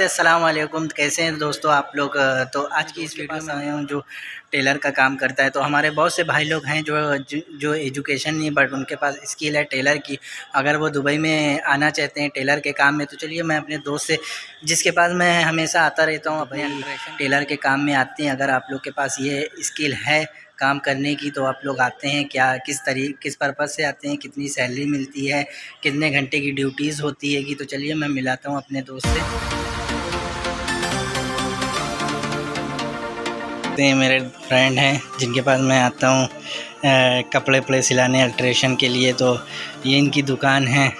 अस्सलाम वालेकुम। कैसे हैं दोस्तों आप लोग। तो आज की इस वीडियो में आया हूँ जो टेलर का काम करता है। तो हमारे बहुत से भाई लोग हैं जो एजुकेशन नहीं बट उनके पास स्किल है टेलर की। अगर वो दुबई में आना चाहते हैं टेलर के काम में, तो चलिए मैं अपने दोस्त से जिसके पास मैं हमेशा आता रहता हूँ अपने टेलर के काम में आते हैं। अगर आप लोग के पास ये स्किल है काम करने की तो आप लोग आते हैं क्या, किस पर्पज़ से आते हैं, कितनी सैलरी मिलती है, कितने घंटे की ड्यूटीज़ होती है कि। तो चलिए मैं मिलाता हूँ अपने दोस्त से। ये मेरे फ्रेंड हैं जिनके पास मैं आता हूँ कपड़े वपड़े सिलाने अल्ट्रेशन के लिए। तो ये इनकी दुकान है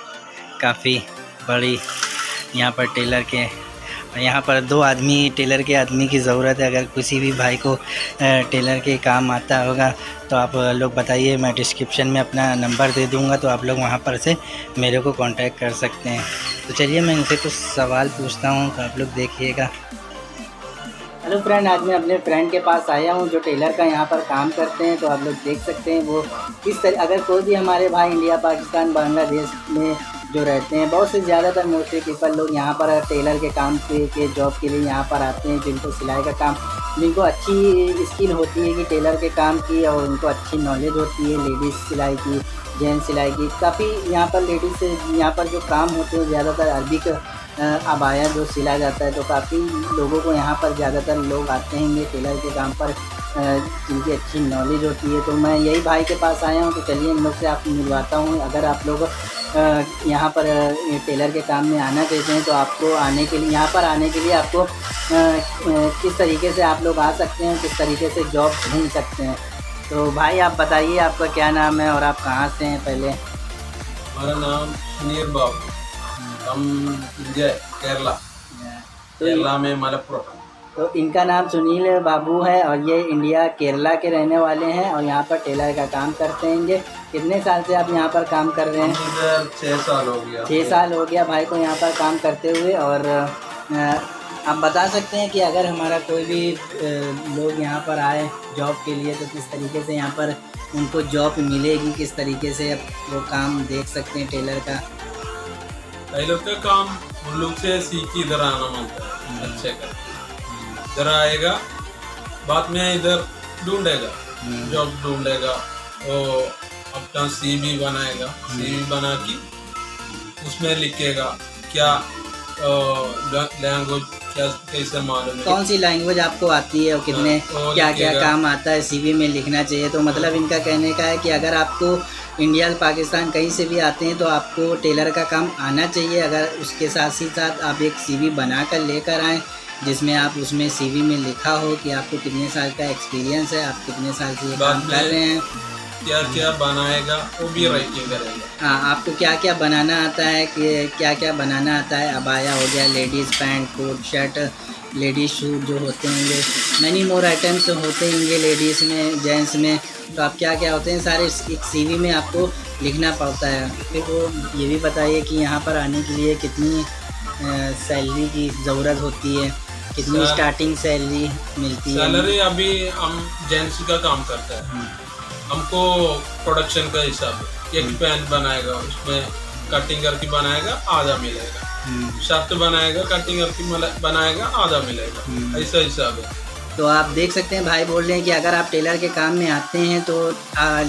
काफ़ी बड़ी यहाँ पर टेलर के। यहाँ पर दो आदमी टेलर के आदमी की ज़रूरत है। अगर किसी भी भाई को टेलर के काम आता होगा तो आप लोग बताइए, मैं डिस्क्रिप्शन में अपना नंबर दे दूँगा तो आप लोग वहाँ पर से मेरे को कांटेक्ट कर सकते हैं। तो चलिए मैं इनसे कुछ सवाल पूछता हूँ तो आप लोग देखिएगा। हेलो फ्रेंड, आज मैं अपने फ्रेंड के पास आया हूँ जो टेलर का यहाँ पर काम करते हैं। तो आप लोग देख सकते हैं वो किस तरह, अगर कोई भी हमारे भाई इंडिया, पाकिस्तान, बांग्लादेश में जो रहते हैं, बहुत से ज़्यादातर मोस्टली पीपल लोग यहाँ पर टेलर के काम के जॉब के लिए यहाँ पर आते हैं। जिनको सिलाई का काम, जिनको अच्छी स्किल होती है कि टेलर के काम की और उनको अच्छी नॉलेज होती है लेडीज़ सिलाई की, जेंट्स सिलाई की। काफ़ी यहाँ पर लेडीज़ से यहाँ पर जो काम होते हैं ज़्यादातर अरबिक अबाया जो सिला जाता है। तो काफ़ी लोगों को यहाँ पर ज़्यादातर लोग आते हैं ये टेलर के काम पर जिनकी अच्छी नॉलेज होती है। तो मैं यही भाई के पास आया हूँ। तो चलिए इन लोग से आप मिलवाता हूँ। अगर आप लोग यहाँ पर टेलर के काम में आना चाहते हैं तो आपको आने के लिए, यहाँ पर आने के लिए आपको किस तरीके से आप लोग आ सकते हैं, किस तरीके से जॉब ढूंढ सकते हैं। तो भाई आप बताइए आपका क्या नाम है और आप कहाँ से हैं पहले। हमारा नाम सुनील बाबू, हम इंडिया केरला, तो केरला में मलप्पुरम। तो इनका नाम सुनील बाबू है और ये इंडिया केरला के रहने वाले हैं और यहाँ पर टेलर का काम करते हैं। ये कितने साल से आप यहाँ पर काम कर रहे हैं? इधर 6 साल हो गया। 6 साल हो गया भाई को यहाँ पर काम करते हुए। और आप बता सकते हैं कि अगर हमारा कोई भी लोग यहाँ पर आए जॉब के लिए तो किस तरीके से यहाँ पर उनको जॉब मिलेगी, किस तरीके से वो काम देख सकते हैं टेलर का। टेलर का काम उन लोग से सीख इधर आना मानता है, अच्छे का इधर आएगा, बाद में इधर ढूंढेगा, जॉब ढूंढेगा और अपना CV बनाएगा। CV बना के उसमें लिखेगा क्या लैंग्वेज, क्या कैसे मालूम है, कौन सी लैंग्वेज आपको आती है और कितने क्या क्या काम आता है CV में लिखना चाहिए। तो मतलब इनका कहने का है कि अगर आपको इंडिया, पाकिस्तान कहीं से भी आते हैं तो आपको टेलर का काम आना चाहिए। अगर उसके साथ ही साथ आप एक CV बना कर लेकर आएँ जिसमें आप उसमें CV में लिखा हो कि आपको कितने साल का एक्सपीरियंस है, आप कितने साल से ये काम कर रहे हैं, क्या क्या बनाएगा वो भी राइटिंग करेगा। हाँ, आपको क्या क्या बनाना आता है, कि क्या क्या बनाना आता है। अबाया हो गया, ladies pant, coat shirt, ladies suit जो होते होंगे, मैनी मोर आइटम्स होते होंगे लेडीज़ में, जेंट्स में। तो आप क्या क्या होते हैं सारे एक CV में आपको लिखना पड़ता है। फिर वो ये भी बताइए कि यहाँ पर आने के लिए कितनी सैलरी की ज़रूरत होती है, कितनी स्टार्टिंग सैलरी मिलती है। सैलरी अभी हम जेंट्स का काम करता है, हमको प्रोडक्शन का हिसाब है। एक पैंट बनाएगा उसमें कटिंग करके बनाएगा, आधा मिलेगा। शर्ट बनाएगा, कटिंग करके बनाएगा, आधा मिलेगा। ऐसा हिसाब है। तो आप देख सकते हैं भाई बोल रहे हैं कि अगर आप टेलर के काम में आते हैं तो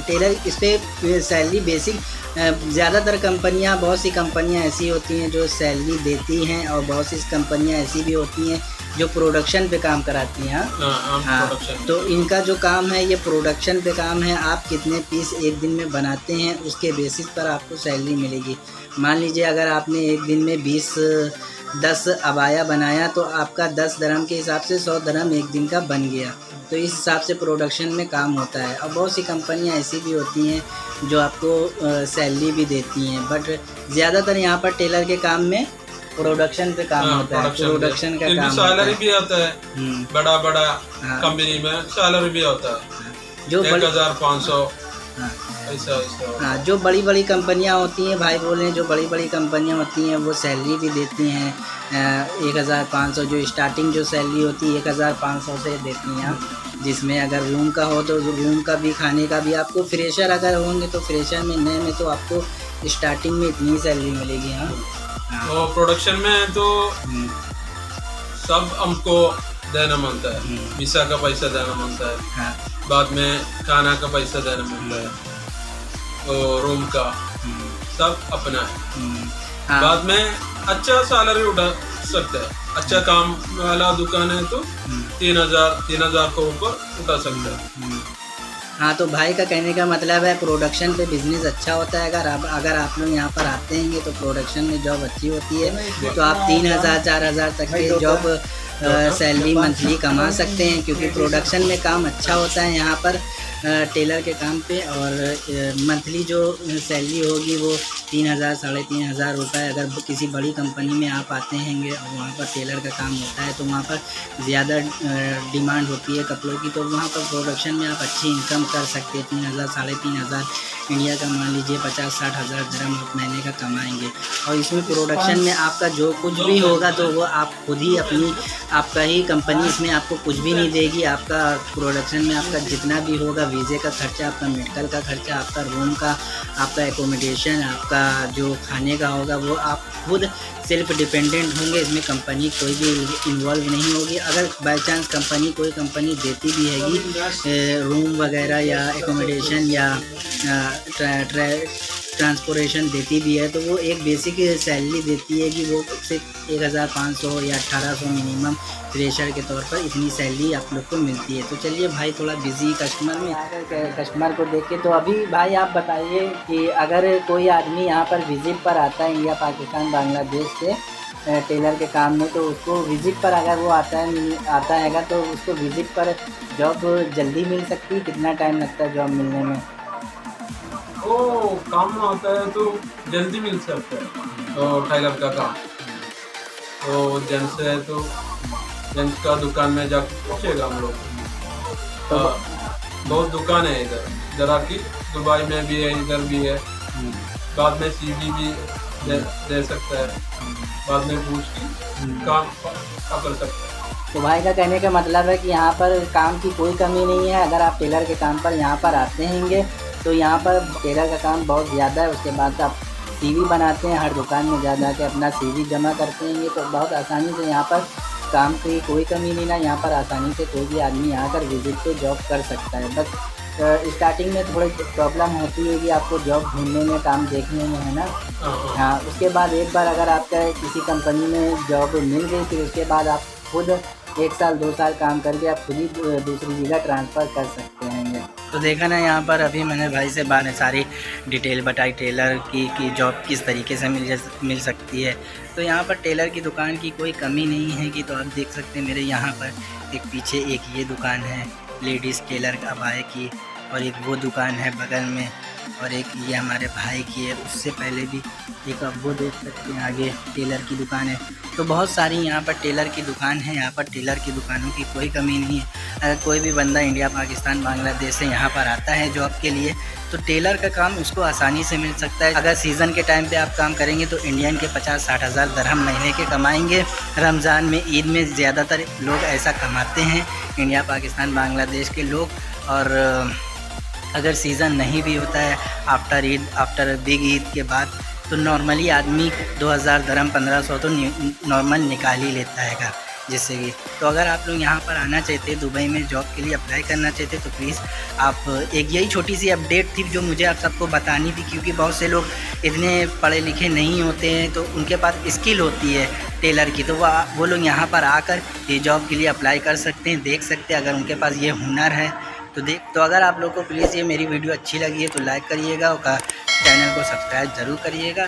टेलर इस पर सैलरी बेसिक, ज़्यादातर कंपनियां, बहुत सी कंपनियां ऐसी होती हैं जो सैलरी देती हैं और बहुत सी कंपनियां ऐसी भी होती हैं जो प्रोडक्शन पे काम कराती हैं। हाँ, तो इनका जो काम है ये प्रोडक्शन पे काम है। आप कितने पीस एक दिन में बनाते हैं उसके बेसिस पर आपको सैलरी मिलेगी। मान लीजिए अगर आपने एक दिन में 10 अबाया बनाया तो आपका 10 दरहम के हिसाब से 100 दरहम एक दिन का बन गया। तो इस हिसाब से प्रोडक्शन में काम होता है। और बहुत सी कंपनियां ऐसी भी होती हैं जो आपको सैलरी भी देती हैं, बट ज़्यादातर यहाँ पर टेलर के काम में प्रोडक्शन पे काम होता है। प्रोडक्शन का काम सैलरी भी आता है, बड़ा बड़ा कंपनी में सैलरी भी होता है जो 1500 ऐसा। हाँ, जो बड़ी बड़ी कंपनियां होती हैं भाई बोल रहे हैं, जो बड़ी बड़ी कंपनियां होती हैं वो सैलरी भी देती हैं 1500। जो स्टार्टिंग जो सैलरी होती है 1500 से देती हैं, जिसमें अगर रूम का हो तो रूम का भी, खाने का भी। आपको फ्रेशर अगर होंगे तो फ्रेशर में, नए में तो आपको स्टार्टिंग में इतनी सैलरी मिलेगी। हाँ, तो प्रोडक्शन में तो सब हमको देना मानता है। वीसा का पैसा देना मानता है, हाँ। बाद में खाना का पैसा देना मानता है और रूम का सब अपना है। हाँ। बाद में अच्छा सैलरी उठा सकता है, अच्छा काम वाला दुकान है तो 3,000 को ऊपर उठा सकता है। हाँ, तो भाई का कहने का मतलब है प्रोडक्शन पे बिजनेस अच्छा होता है। अगर आप लोग यहाँ पर आते हैं तो प्रोडक्शन में जॉब अच्छी होती है, तो आप 3,000 4,000 तक के जॉब सैलरी मंथली कमा सकते हैं, क्योंकि प्रोडक्शन में काम अच्छा होता है यहाँ पर टेलर के काम पे। और मंथली जो सैलरी होगी वो 3,000 3,500 रुपये। अगर किसी बड़ी कंपनी में आप आते हैं और वहाँ पर टेलर का काम होता है तो वहाँ पर ज़्यादा डिमांड होती है कपड़ों की, तो वहाँ पर प्रोडक्शन में आप अच्छी इनकम कर सकते हैं। 3,000 3,500 इंडिया का मान लीजिए 50-60 हज़ार दरम आप महीने का कमाएंगे। और इसमें प्रोडक्शन में आपका जो कुछ भी होगा तो वो आप खुद ही आपका ही कंपनी इसमें आपको कुछ भी नहीं देगी। आपका प्रोडक्शन में आपका जितना भी होगा, वीज़े का खर्चा, आपका मेडिकल का खर्चा, आपका रूम का, आपका एकोमोडेशन, आपका जो खाने का होगा, वो आप खुद सेल्फ डिपेंडेंट होंगे। इसमें कंपनी कोई भी इन्वॉल्व नहीं होगी। अगर बाय चांस कोई कंपनी देती भी हैगी रूम वगैरह या एकोमोडेशन या ट्रांसपोर्टेशन देती भी है, तो वो एक बेसिक सैलरी देती है कि वो सिर्फ 1,500 या 1,800 मिनिमम फ्रेशर के तौर पर इतनी सैलरी आप लोग को मिलती है। तो चलिए भाई थोड़ा बिजी कस्टमर को देख के, तो अभी भाई आप बताइए कि अगर कोई आदमी यहाँ पर विज़िट पर आता है इंडिया, पाकिस्तान, बांग्लादेश से टेलर के काम में, तो उसको विज़िट पर अगर वो आता हैगा तो उसको विज़िट पर जॉब जल्दी मिल सकती है? कितना टाइम लगता है जॉब मिलने में? वो काम होता है तो जल्दी मिल सकता है। तो टेलर का काम तो जेंट्स है तो जेंट्स का दुकान में जा पूछेगा हम लोग। तो बहुत दुकान है इधर, जरा की दुबई में भी है, इधर भी है। बाद में CV भी दे सकता है, बाद में पूछ के काम कर सकता है। तो भाई का कहने का मतलब है कि यहाँ पर काम की कोई कमी नहीं है। अगर आप टेलर के काम पर यहाँ पर आते हैंगे तो यहाँ पर टेलर का काम बहुत ज़्यादा है। उसके बाद आप CV बनाते हैं, हर दुकान में जा के अपना CV जमा करते हैं, तो बहुत आसानी से यहाँ पर काम की कोई कमी नहीं ना। यहाँ पर आसानी से कोई भी आदमी यहाँ कर विज़िट पे जॉब कर सकता है। बस स्टार्टिंग में थोड़ी प्रॉब्लम होती है कि आपको जॉब ढूंढने में, काम देखने में, है ना। हाँ, उसके बाद एक बार अगर आपका किसी कंपनी में जॉब मिल गई, फिर उसके बाद आप खुद 1 साल 2 साल काम करके आप खुद ही दूसरी जगह ट्रांसफ़र कर सकते हैं। तो देखा ना, यहाँ पर अभी मैंने भाई से सारी डिटेल बताई टेलर की जॉब किस तरीके से मिल सकती है। तो यहाँ पर टेलर की दुकान की कोई कमी नहीं है कि, तो आप देख सकते हैं मेरे यहाँ पर एक पीछे एक ये दुकान है लेडीज़ टेलर अबाया की, और एक वो दुकान है बगल में, और एक ये हमारे भाई की है। उससे पहले भी एक आप वो देख सकते हैं आगे टेलर की दुकान है। तो बहुत सारी यहाँ पर टेलर की दुकान है। यहाँ पर टेलर की दुकानों की कोई कमी नहीं है। अगर कोई भी बंदा इंडिया, पाकिस्तान, बांग्लादेश से यहाँ पर आता है जॉब के लिए, तो टेलर का काम उसको आसानी से मिल सकता है। अगर सीज़न के टाइम पे आप काम करेंगे तो इंडियन के 50-60 हज़ार दरहम महीने के कमाएंगे। रमज़ान में, ईद में ज़्यादातर लोग ऐसा कमाते हैं, इंडिया, पाकिस्तान, बांग्लादेश के लोग। और अगर सीज़न नहीं भी होता है after Eid, after big Eid के बाद, तो नॉर्मली आदमी 2,000 दरहम 1,500 तो नॉर्मल निकाल ही लेता है जिससे कि। तो अगर आप लोग यहाँ पर आना चाहते हैं, दुबई में जॉब के लिए अप्लाई करना चाहते, तो प्लीज़ आप, एक यही छोटी सी अपडेट थी जो मुझे आप सबको बतानी थी, क्योंकि बहुत से लोग इतने पढ़े लिखे नहीं होते हैं, तो उनके पास स्किल होती है टेलर की, तो वो लोग यहाँ पर आकर ये जॉब के लिए अप्लाई कर सकते हैं, देख सकते हैं अगर उनके पास ये हुनर है तो अगर आप लोग को प्लीज़ ये मेरी वीडियो अच्छी लगी है तो लाइक करिएगा और चैनल को सब्सक्राइब ज़रूर करिएगा।